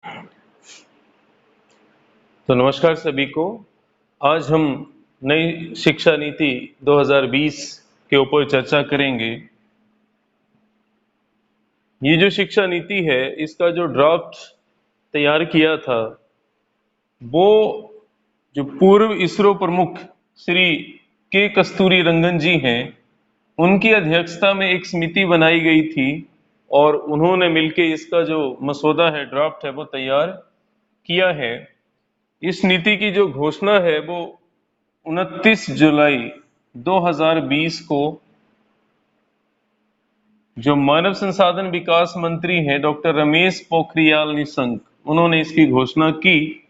तो नमस्कार सभी को। आज हम नई शिक्षा नीति 2020 के ऊपर चर्चा करेंगे। ये जो शिक्षा नीति है, इसका जो ड्राफ्ट तैयार किया था वो जो पूर्व इसरो प्रमुख श्री के कस्तूरी रंगन जी हैं, उनकी अध्यक्षता में एक समिति बनाई गई थी और उन्होंने मिलकर इसका जो मसौदा है, ड्राफ्ट है, वो तैयार किया है। इस नीति की जो घोषणा है वो 29 जुलाई 2020 को जो मानव संसाधन विकास मंत्री हैं डॉक्टर रमेश पोखरियाल निशंक, उन्होंने इसकी घोषणा की।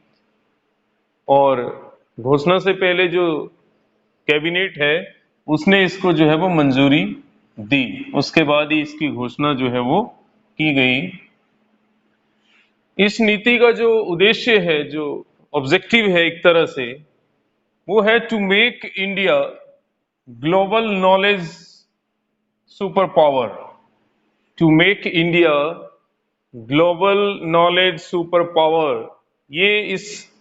और घोषणा से पहले जो कैबिनेट है उसने इसको जो है वो मंजूरी दी, उसके बाद ही इसकी घोषणा जो है वो की गई। इस नीति का जो उद्देश्य है, जो ऑब्जेक्टिव है एक तरह से, वो है to make India global knowledge super power. To make India global knowledge super power, ये इस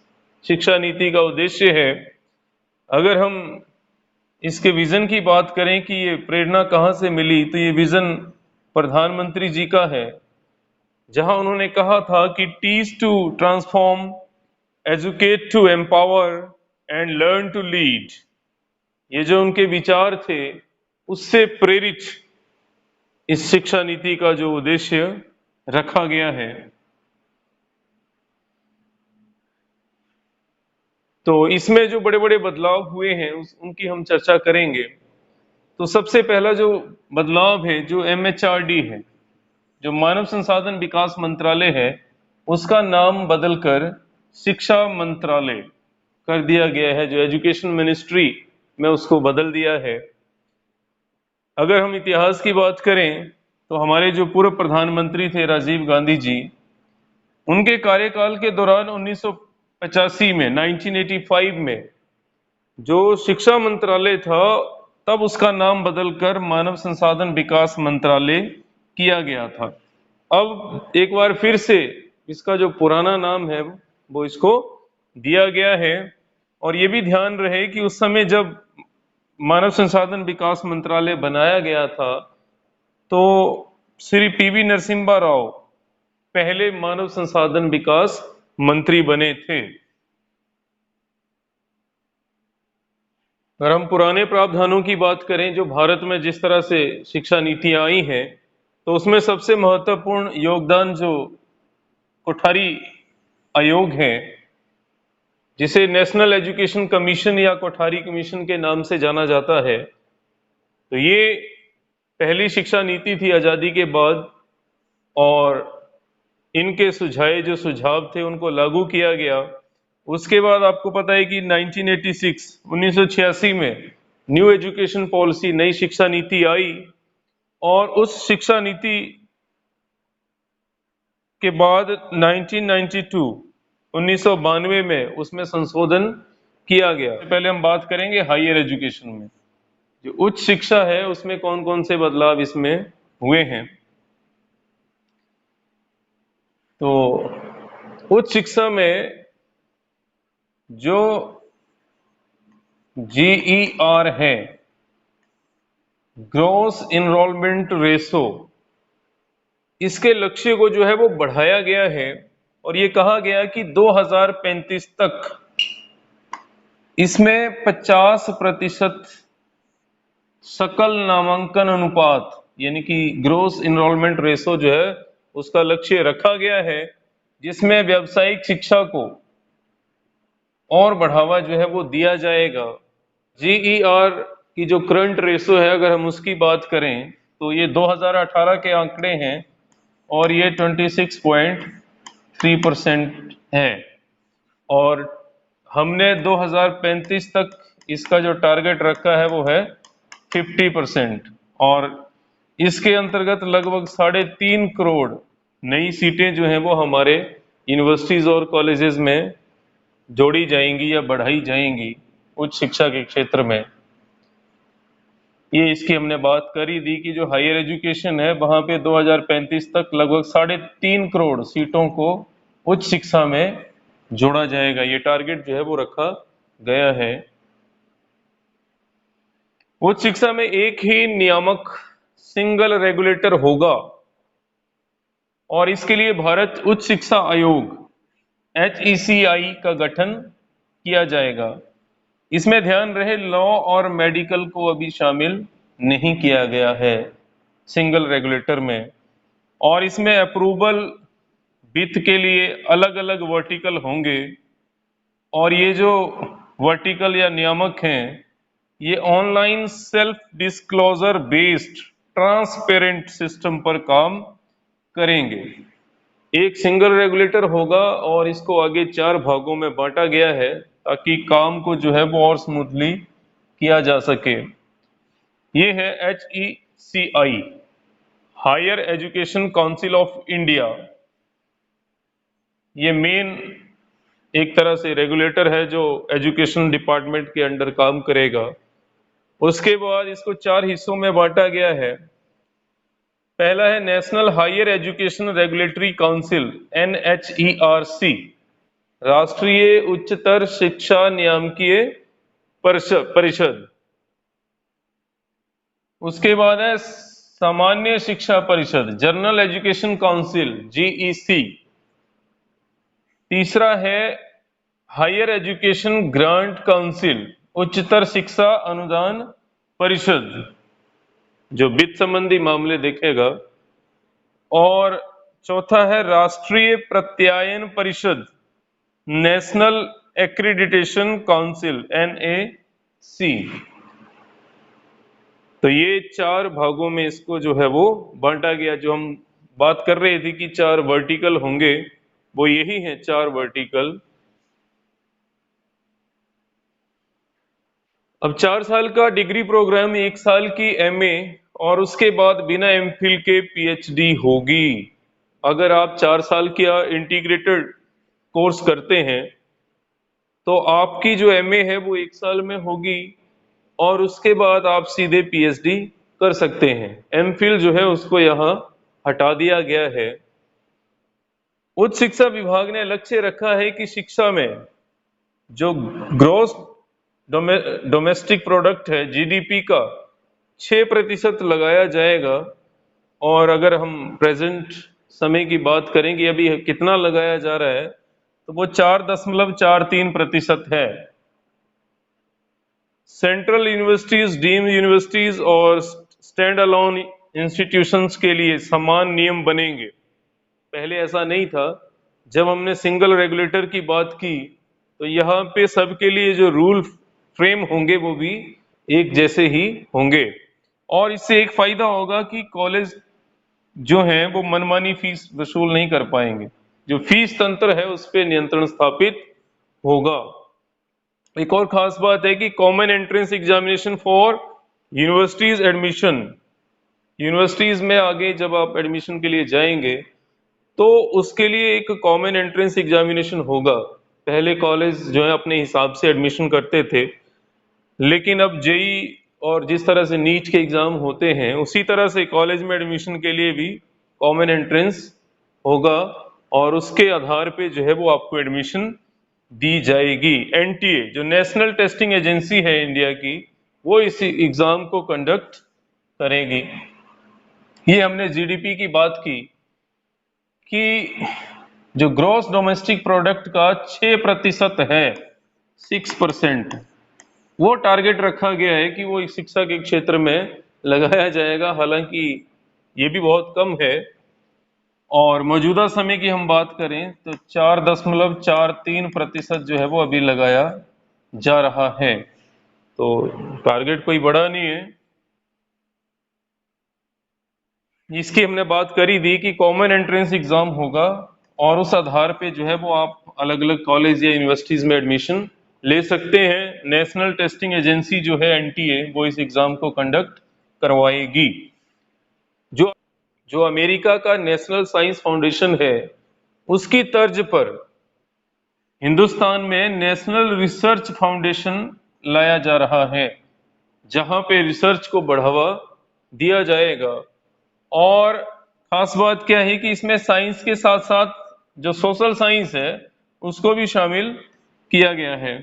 शिक्षा नीति का उद्देश्य है। अगर हम इसके विजन की बात करें कि ये प्रेरणा कहाँ से मिली, तो ये विजन प्रधानमंत्री जी का है, जहां उन्होंने कहा था कि teach to transform, educate to empower and learn to lead. ये जो उनके विचार थे, उससे प्रेरित इस शिक्षा नीति का जो उद्देश्य रखा गया है। तो इसमें जो बड़े बड़े बदलाव हुए हैं उनकी हम चर्चा करेंगे। तो सबसे पहला जो बदलाव है, जो MHRD है, जो मानव संसाधन विकास मंत्रालय है, उसका नाम बदलकर शिक्षा मंत्रालय कर दिया गया है। जो एजुकेशन मिनिस्ट्री में उसको बदल दिया है। अगर हम इतिहास की बात करें तो हमारे जो पूर्व प्रधानमंत्री थे राजीव गांधी जी, उनके कार्यकाल के दौरान 1985 में 1985 में जो शिक्षा मंत्रालय था, तब उसका नाम बदलकर मानव संसाधन विकास मंत्रालय किया गया था। अब एक बार फिर से इसका जो पुराना नाम है वो इसको दिया गया है। और ये भी ध्यान रहे कि उस समय जब मानव संसाधन विकास मंत्रालय बनाया गया था तो श्री PV नरसिम्हा राव पहले मानव संसाधन विकास मंत्री बने थे। अगर हम पुराने प्रावधानों की बात करें, जो भारत में जिस तरह से शिक्षा नीतियां आई हैं, तो उसमें सबसे महत्वपूर्ण योगदान जो कोठारी आयोग है, जिसे नेशनल एजुकेशन कमीशन या कोठारी कमीशन के नाम से जाना जाता है, तो ये पहली शिक्षा नीति थी आजादी के बाद। और इनके सुझाए जो सुझाव थे उनको लागू किया गया। उसके बाद आपको पता है कि 1986 में न्यू एजुकेशन पॉलिसी, नई शिक्षा नीति आई। और उस शिक्षा नीति के बाद 1992 में उसमें संशोधन किया गया। पहले हम बात करेंगे हायर एजुकेशन में, जो उच्च शिक्षा है उसमें कौन कौन से बदलाव इसमें हुए हैं। तो उच्च शिक्षा में जो GER है, ग्रॉस इनरोलमेंट रेशो, इसके लक्ष्य को जो है वो बढ़ाया गया है। और ये कहा गया कि 2035 तक इसमें 50% सकल नामांकन अनुपात, यानी कि ग्रॉस इनरोलमेंट रेशो जो है उसका लक्ष्य रखा गया है, जिसमें व्यावसायिक शिक्षा को और बढ़ावा जो है वो दिया जाएगा। GER की जो करंट रेशो है, अगर हम उसकी बात करें तो ये 2018 के आंकड़े हैं और ये 26.3% है। और हमने 2035 तक इसका जो टारगेट रखा है वो है 50%। और इसके अंतर्गत लगभग 3.5 करोड़ नई सीटें जो हैं वो हमारे यूनिवर्सिटीज और कॉलेजेस में जोड़ी जाएंगी या बढ़ाई जाएंगी उच्च शिक्षा के क्षेत्र में। ये इसकी हमने बात करी दी कि जो हायर एजुकेशन है वहां पे 2035 तक लगभग 3.5 करोड़ सीटों को उच्च शिक्षा में जोड़ा जाएगा। ये टारगेट जो है वो रखा गया है। उच्च शिक्षा में एक ही नियामक सिंगल रेगुलेटर होगा और इसके लिए भारत उच्च शिक्षा आयोग HECI का गठन किया जाएगा। इसमें ध्यान रहे लॉ और मेडिकल को अभी शामिल नहीं किया गया है सिंगल रेगुलेटर में। और इसमें अप्रूवल वित्त के लिए अलग अलग वर्टिकल होंगे और ये जो वर्टिकल या नियामक हैं ये online self disclosure based transparent system पर काम करेंगे। एक सिंगल रेगुलेटर होगा और इसको आगे 4 भागों में बांटा गया है ताकि काम को जो है वो और स्मूथली किया जा सके। ये है HECI, higher education council of India. ये मेन एक तरह से रेगुलेटर है जो एजुकेशन डिपार्टमेंट के अंडर काम करेगा। उसके बाद इसको 4 हिस्सों में बांटा गया है। पहला है national higher education regulatory council NHERC, राष्ट्रीय उच्चतर शिक्षा नियामकीय परिषद। उसके बाद है सामान्य शिक्षा परिषद जनरल एजुकेशन काउंसिल GEC। तीसरा है हायर एजुकेशन ग्रांट काउंसिल उच्चतर शिक्षा अनुदान परिषद जो वित्त संबंधी मामले देखेगा। और चौथा है राष्ट्रीय प्रत्यायन परिषद नेशनल एक्रीडिटेशन काउंसिल NAC। तो ये 4 भागों में इसको जो है वो बांटा गया। जो हम बात कर रहे थे कि 4 वर्टिकल होंगे वो यही हैं 4 वर्टिकल। अब 4 साल का डिग्री प्रोग्राम, 1 साल की MA और उसके बाद बिना MPhil के PhD होगी। अगर आप 4 साल का इंटीग्रेटेड कोर्स करते हैं तो आपकी जो MA है वो 1 साल में होगी और उसके बाद आप सीधे PhD कर सकते हैं। MPhil जो है उसको यहाँ हटा दिया गया है। उच्च शिक्षा विभाग ने लक्ष्य रखा है कि शिक्षा में जो ग्रोस डोमेस्टिक प्रोडक्ट है GDP का 6% लगाया जाएगा। और अगर हम प्रेजेंट समय की बात करेंगे अभी कितना लगाया जा रहा है तो वो 4.43% है। सेंट्रल यूनिवर्सिटीज, डीम्ड यूनिवर्सिटीज और स्टैंड अलोन इंस्टीट्यूशंस के लिए समान नियम बनेंगे। पहले ऐसा नहीं था। जब हमने सिंगल रेगुलेटर की बात की तो यहाँ पे सबके लिए जो रूल फ्रेम होंगे वो भी एक जैसे ही होंगे। और इससे एक फायदा होगा कि कॉलेज जो है वो मनमानी फीस वसूल नहीं कर पाएंगे। जो फीस तंत्र है उस पर नियंत्रण स्थापित होगा। एक और खास बात है कि common entrance examination for universities admission, universities में आगे जब आप एडमिशन के लिए जाएंगे तो उसके लिए एक कॉमन एंट्रेंस एग्जामिनेशन होगा। पहले कॉलेज जो है अपने हिसाब से एडमिशन करते थे, लेकिन अब JEE और जिस तरह से नीट के एग्जाम होते हैं उसी तरह से कॉलेज में एडमिशन के लिए भी कॉमन एंट्रेंस होगा और उसके आधार पे जो है वो आपको एडमिशन दी जाएगी। NTA जो नेशनल टेस्टिंग एजेंसी है इंडिया की, वो इस एग्जाम को कंडक्ट करेगी। ये हमने GDP की बात की कि जो ग्रॉस डोमेस्टिक प्रोडक्ट का 6% है, 6%, वो टारगेट रखा गया है कि वो शिक्षा के क्षेत्र में लगाया जाएगा। हालांकि ये भी बहुत कम है। और मौजूदा समय की हम बात करें तो 4.43% जो है वो अभी लगाया जा रहा है। तो टारगेट कोई बड़ा नहीं है। इसकी हमने बात करी थी कि कॉमन एंट्रेंस एग्जाम होगा और उस आधार पे जो है वो आप अलग अलग कॉलेज या यूनिवर्सिटीज में एडमिशन ले सकते हैं। नेशनल टेस्टिंग एजेंसी जो है NTA वो इस एग्जाम को कंडक्ट करवाएगी। जो जो अमेरिका का नेशनल साइंस फाउंडेशन है उसकी तर्ज पर हिंदुस्तान में नेशनल रिसर्च फाउंडेशन लाया जा रहा है, जहां पे रिसर्च को बढ़ावा दिया जाएगा। और खास बात क्या है कि इसमें साइंस के साथ साथ जो सोशल साइंस है उसको भी शामिल किया गया है।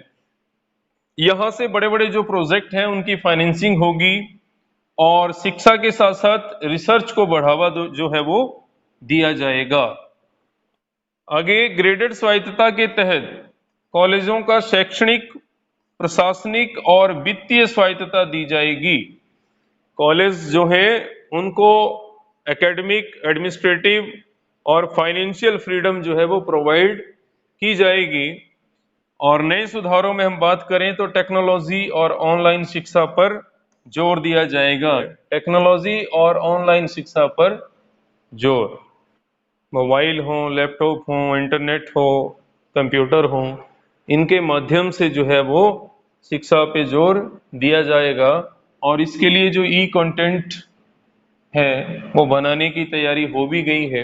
यहाँ से बड़े बड़े जो प्रोजेक्ट हैं उनकी फाइनेंसिंग होगी और शिक्षा के साथ साथ रिसर्च को बढ़ावा जो है वो दिया जाएगा। आगे ग्रेडेड स्वायत्तता के तहत कॉलेजों का शैक्षणिक, प्रशासनिक और वित्तीय स्वायत्तता दी जाएगी। कॉलेज जो है उनको एकेडमिक, एडमिनिस्ट्रेटिव और फाइनेंशियल फ्रीडम जो है वो प्रोवाइड की जाएगी। और नए सुधारों में हम बात करें तो टेक्नोलॉजी और ऑनलाइन शिक्षा पर जोर दिया जाएगा। टेक्नोलॉजी और ऑनलाइन शिक्षा पर जोर, मोबाइल हो, लैपटॉप हो, इंटरनेट हो, कंप्यूटर हो, इनके माध्यम से जो है वो शिक्षा पे जोर दिया जाएगा। और इसके लिए जो ई कंटेंट है वो बनाने की तैयारी हो भी गई है।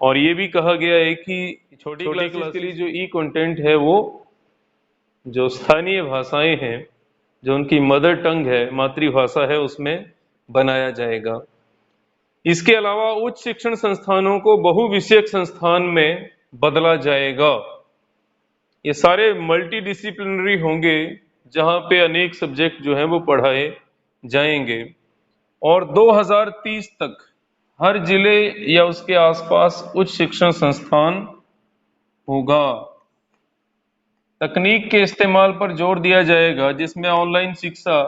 और ये भी कहा गया है कि छोटी क्लासेस के लिए जो ई कंटेंट है वो जो स्थानीय भाषाएं हैं, जो उनकी मदर टंग है, मातृभाषा है, उसमें बनाया जाएगा। इसके अलावा उच्च शिक्षण संस्थानों को बहुविषयक संस्थान में बदला जाएगा। ये सारे मल्टी डिसिप्लिनरी होंगे जहां पे अनेक सब्जेक्ट जो हैं वो पढ़ाए जाएंगे। और 2030 तक हर जिले या उसके आसपास उच्च शिक्षण संस्थान होगा। तकनीक के इस्तेमाल पर जोर दिया जाएगा जिसमें ऑनलाइन शिक्षा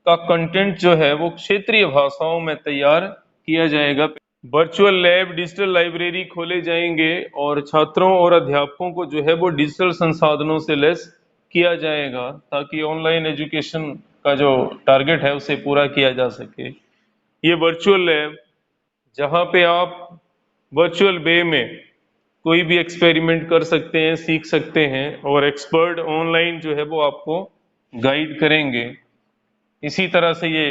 का कंटेंट जो है वो क्षेत्रीय भाषाओं में तैयार किया जाएगा। वर्चुअल लैब, डिजिटल लाइब्रेरी खोले जाएंगे और छात्रों और अध्यापकों को जो है वो डिजिटल संसाधनों से लैस किया जाएगा ताकि ऑनलाइन एजुकेशन का जो टारगेट है उसे पूरा किया जा सके। ये वर्चुअल लैब जहाँ पे आप वर्चुअल वे में कोई भी एक्सपेरिमेंट कर सकते हैं, सीख सकते हैं और एक्सपर्ट ऑनलाइन जो है वो आपको गाइड करेंगे। इसी तरह से ये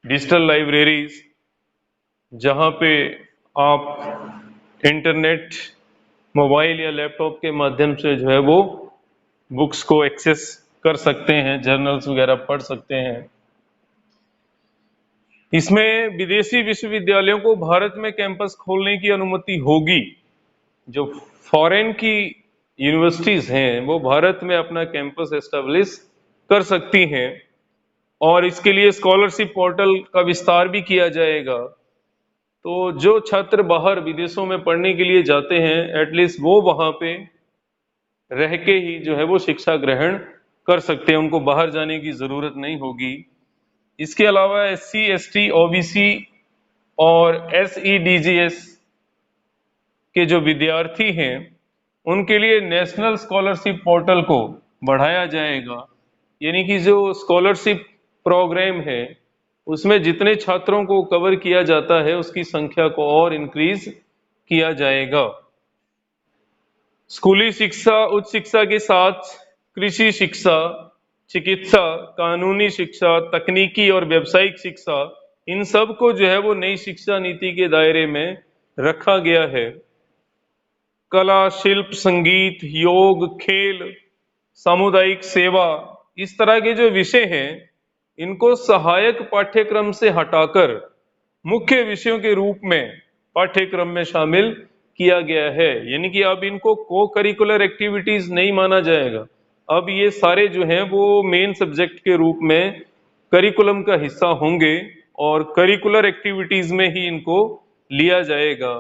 डिजिटल लाइब्रेरीज जहाँ पे आप इंटरनेट, मोबाइल या लैपटॉप के माध्यम से जो है वो बुक्स को एक्सेस कर सकते हैं, जर्नल्स वगैरह पढ़ सकते हैं। इसमें विदेशी विश्वविद्यालयों को भारत में कैंपस खोलने की अनुमति होगी। जो फॉरेन की यूनिवर्सिटीज हैं वो भारत में अपना कैंपस एस्टेब्लिश कर सकती हैं और इसके लिए स्कॉलरशिप पोर्टल का विस्तार भी किया जाएगा। तो जो छात्र बाहर विदेशों में पढ़ने के लिए जाते हैं एटलीस्ट वो वहां पे रह के ही जो है वो शिक्षा ग्रहण कर सकते हैं, उनको बाहर जाने की जरूरत नहीं होगी। इसके अलावा SC, ST, OBC और SEDGS के जो विद्यार्थी हैं उनके लिए नेशनल स्कॉलरशिप पोर्टल को बढ़ाया जाएगा। यानी कि जो स्कॉलरशिप प्रोग्राम है उसमें जितने छात्रों को कवर किया जाता है उसकी संख्या को और इंक्रीज किया जाएगा। स्कूली शिक्षा, उच्च शिक्षा के साथ कृषि शिक्षा, चिकित्सा, कानूनी शिक्षा, तकनीकी और व्यावसायिक शिक्षा, इन सब को जो है वो नई शिक्षा नीति के दायरे में रखा गया है। कला, शिल्प, संगीत, योग, खेल, सामुदायिक सेवा, इस तरह के जो विषय हैं इनको सहायक पाठ्यक्रम से हटाकर मुख्य विषयों के रूप में पाठ्यक्रम में शामिल किया गया है। यानी कि अब इनको को करिकुलर एक्टिविटीज नहीं माना जाएगा, अब ये सारे जो हैं वो मेन सब्जेक्ट के रूप में करिकुलम का हिस्सा होंगे और करिकुलर एक्टिविटीज में ही इनको लिया जाएगा।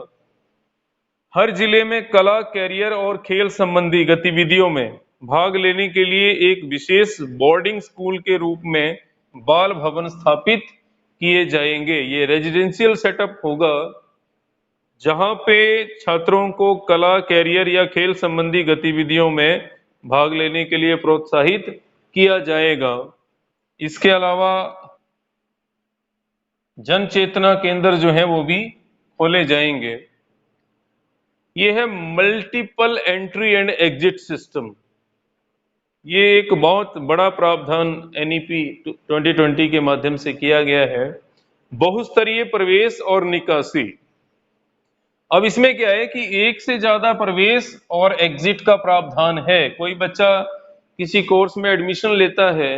हर जिले में कला, कैरियर और खेल संबंधी गतिविधियों में भाग लेने के लिए एक विशेष बोर्डिंग स्कूल के रूप में बाल भवन स्थापित किए जाएंगे। ये रेजिडेंशियल सेटअप होगा जहां पे छात्रों को कला, कैरियर या खेल संबंधी गतिविधियों में भाग लेने के लिए प्रोत्साहित किया जाएगा। इसके अलावा जन चेतना केंद्र जो है वो भी खोले जाएंगे। ये है multiple entry and exit system. ये एक बहुत बड़ा प्रावधान NEP 2020 के माध्यम से किया गया है, बहुस्तरीय प्रवेश और निकासी। अब इसमें क्या है कि एक से ज्यादा प्रवेश और एग्जिट का प्रावधान है। कोई बच्चा किसी कोर्स में एडमिशन लेता है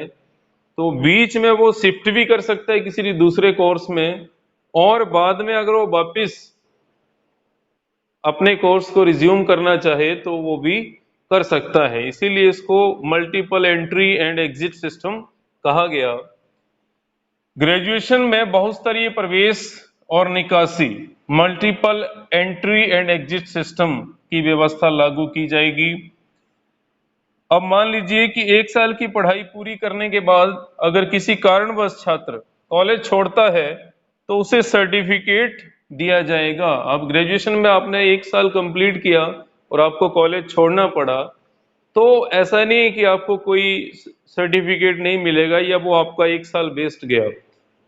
तो बीच में वो शिफ्ट भी कर सकता है किसी दूसरे कोर्स में, और बाद में अगर वो वापिस अपने कोर्स को रिज्यूम करना चाहे तो वो भी कर सकता है। इसीलिए इसको multiple entry and exit system कहा गया। ग्रेजुएशन में बहुस्तरीय प्रवेश और निकासी multiple entry and exit system की व्यवस्था लागू की जाएगी। अब मान लीजिए कि 1 साल की पढ़ाई पूरी करने के बाद अगर किसी कारणवश छात्र कॉलेज छोड़ता है तो उसे सर्टिफिकेट दिया जाएगा। अब ग्रेजुएशन में आपने 1 साल कंप्लीट किया और आपको कॉलेज छोड़ना पड़ा, तो ऐसा नहीं है कि आपको कोई सर्टिफिकेट नहीं मिलेगा या वो आपका 1 साल वेस्ट गया।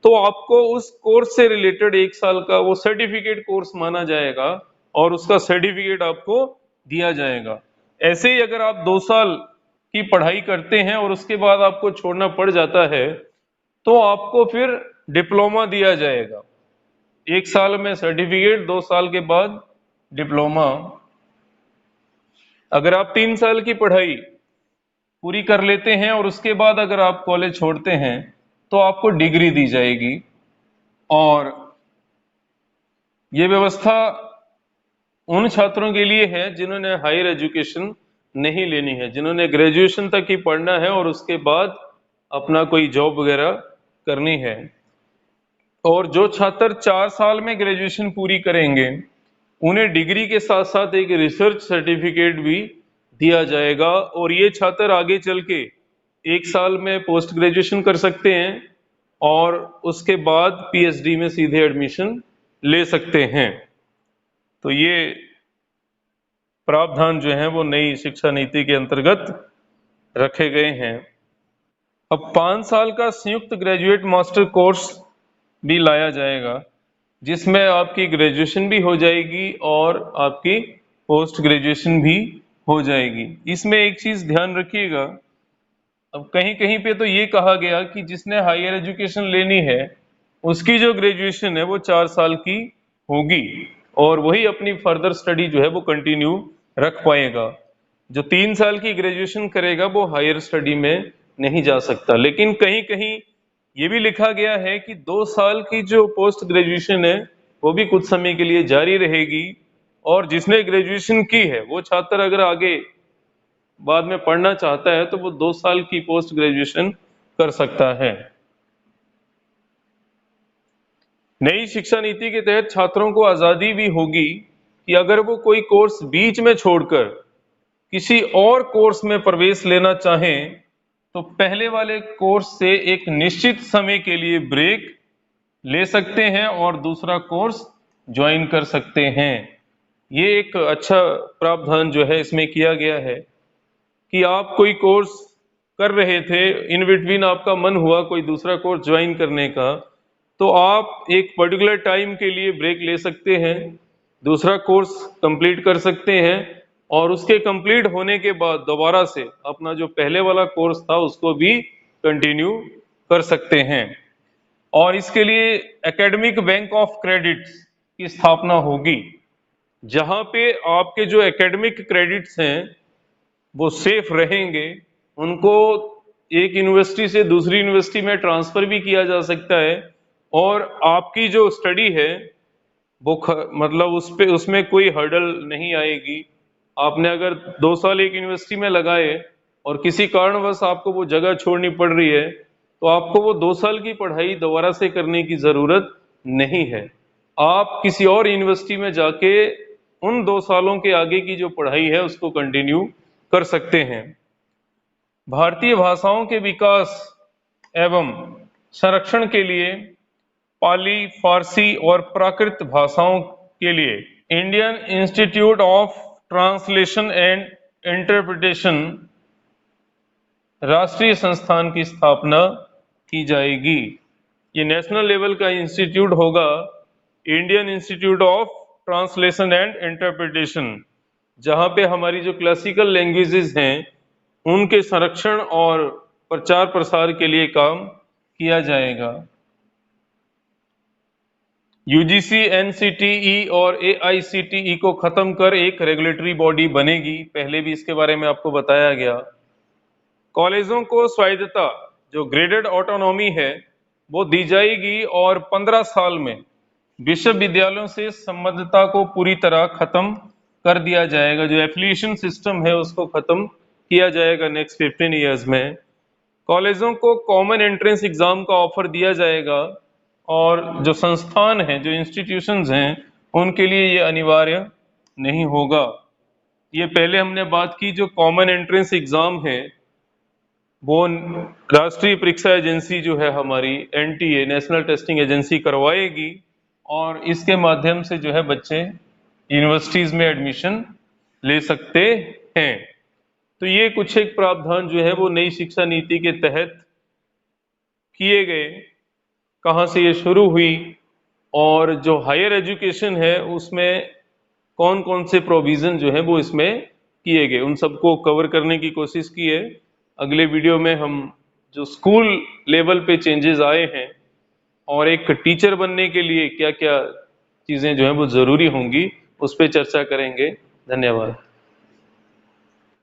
तो आपको उस कोर्स से रिलेटेड 1 साल का वो सर्टिफिकेट कोर्स माना जाएगा और उसका सर्टिफिकेट आपको दिया जाएगा। ऐसे ही अगर आप 2 साल की पढ़ाई करते हैं और उसके बाद आपको छोड़ना पड़ जाता है तो आपको फिर डिप्लोमा दिया जाएगा। 1 साल में सर्टिफिकेट, 2 साल के बाद डिप्लोमा। अगर आप 3 साल की पढ़ाई पूरी कर लेते हैं और उसके बाद अगर आप कॉलेज छोड़ते हैं तो आपको डिग्री दी जाएगी। और ये व्यवस्था उन छात्रों के लिए है जिन्होंने हायर एजुकेशन नहीं लेनी है, जिन्होंने ग्रेजुएशन तक ही पढ़ना है और उसके बाद अपना कोई जॉब वगैरह करनी है। और जो छात्र 4 साल में ग्रेजुएशन पूरी करेंगे उन्हें डिग्री के साथ साथ एक रिसर्च सर्टिफिकेट भी दिया जाएगा और ये छात्र आगे चल के 1 साल में पोस्ट ग्रेजुएशन कर सकते हैं और उसके बाद पीएचडी में सीधे एडमिशन ले सकते हैं। तो ये प्रावधान जो है वो नई शिक्षा नीति के अंतर्गत रखे गए हैं। अब 5 साल का संयुक्त ग्रेजुएट मास्टर कोर्स भी लाया जाएगा जिसमें आपकी ग्रेजुएशन भी हो जाएगी और आपकी पोस्ट ग्रेजुएशन भी हो जाएगी। इसमें एक चीज ध्यान रखिएगा, अब कहीं कहीं पे तो ये कहा गया कि जिसने हायर एजुकेशन लेनी है उसकी जो ग्रेजुएशन है वो 4 साल की होगी और वही अपनी फर्दर स्टडी जो है वो कंटिन्यू रख पाएगा। जो 3 साल की ग्रेजुएशन करेगा वो हायर स्टडी में नहीं जा सकता। लेकिन कहीं कहीं ये भी लिखा गया है कि 2 साल की जो पोस्ट ग्रेजुएशन है वो भी कुछ समय के लिए जारी रहेगी और जिसने ग्रेजुएशन की है वो छात्र अगर आगे बाद में पढ़ना चाहता है तो वो 2 साल की पोस्ट ग्रेजुएशन कर सकता है। नई शिक्षा नीति के तहत छात्रों को आजादी भी होगी कि अगर वो कोई कोर्स बीच में छोड़कर किसी और कोर्स में प्रवेश लेना चाहें तो पहले वाले कोर्स से एक निश्चित समय के लिए ब्रेक ले सकते हैं और दूसरा कोर्स ज्वाइन कर सकते हैं। ये एक अच्छा प्रावधान जो है इसमें किया गया है कि आप कोई कोर्स कर रहे थे, इन बिटवीन आपका मन हुआ कोई दूसरा कोर्स ज्वाइन करने का, तो आप एक पर्टिकुलर टाइम के लिए ब्रेक ले सकते हैं, दूसरा कोर्स कंप्लीट कर सकते हैं और उसके कंप्लीट होने के बाद दोबारा से अपना जो पहले वाला कोर्स था उसको भी कंटिन्यू कर सकते हैं। और इसके लिए एकेडमिक बैंक ऑफ क्रेडिट्स की स्थापना होगी जहां पे आपके जो एकेडमिक क्रेडिट्स हैं वो सेफ रहेंगे, उनको एक यूनिवर्सिटी से दूसरी यूनिवर्सिटी में ट्रांसफर भी किया जा सकता है और आपकी जो स्टडी है वो मतलब उसमें कोई हर्डल नहीं आएगी। आपने अगर 2 साल एक यूनिवर्सिटी में लगाए और किसी कारणवश आपको वो जगह छोड़नी पड़ रही है तो आपको वो 2 साल की पढ़ाई दोबारा से करने की जरूरत नहीं है। आप किसी और यूनिवर्सिटी में जाके उन 2 सालों के आगे की जो पढ़ाई है उसको कंटिन्यू कर सकते हैं। भारतीय भाषाओं के विकास एवं संरक्षण के लिए पाली, फारसी और प्राकृत भाषाओं के लिए Indian institute of translation and interpretation राष्ट्रीय संस्थान की स्थापना की जाएगी। ये नेशनल लेवल का इंस्टीट्यूट होगा, Indian institute of translation and interpretation, जहां पे हमारी जो क्लासिकल लैंग्वेजेस हैं उनके संरक्षण और प्रचार प्रसार के लिए काम किया जाएगा। यूजीसी, एनसीटीई और एआईसीटीई को खत्म कर एक रेगुलेटरी बॉडी बनेगी, पहले भी इसके बारे में आपको बताया गया। कॉलेजों को स्वायत्तता जो ग्रेडेड ऑटोनॉमी है वो दी जाएगी और 15 साल में विश्वविद्यालयों से संबद्धता को पूरी तरह खत्म कर दिया जाएगा। जो एफिलिएशन सिस्टम है उसको खत्म किया जाएगा नेक्स्ट 15 ईयर्स में। कॉलेजों को कॉमन एंट्रेंस एग्जाम का ऑफर दिया जाएगा और जो संस्थान हैं, जो इंस्टीट्यूशंस हैं, उनके लिए ये अनिवार्य नहीं होगा। ये पहले हमने बात की, जो कॉमन एंट्रेंस एग्जाम है वो राष्ट्रीय परीक्षा एजेंसी जो है हमारी एनटीए, नेशनल टेस्टिंग एजेंसी, करवाएगी और इसके माध्यम से जो है बच्चे यूनिवर्सिटीज में एडमिशन ले सकते हैं। तो ये कुछ एक प्रावधान जो है वो नई शिक्षा नीति के तहत किए गए। कहाँ से ये शुरू हुई और जो हायर एजुकेशन है उसमें कौन कौन से प्रोविजन जो है वो इसमें किए गए, उन सबको कवर करने की कोशिश की है। अगले वीडियो में हम जो स्कूल लेवल पे चेंजेस आए हैं और एक टीचर बनने के लिए क्या क्या चीजें जो है वो जरूरी होंगी उस पर चर्चा करेंगे। धन्यवाद।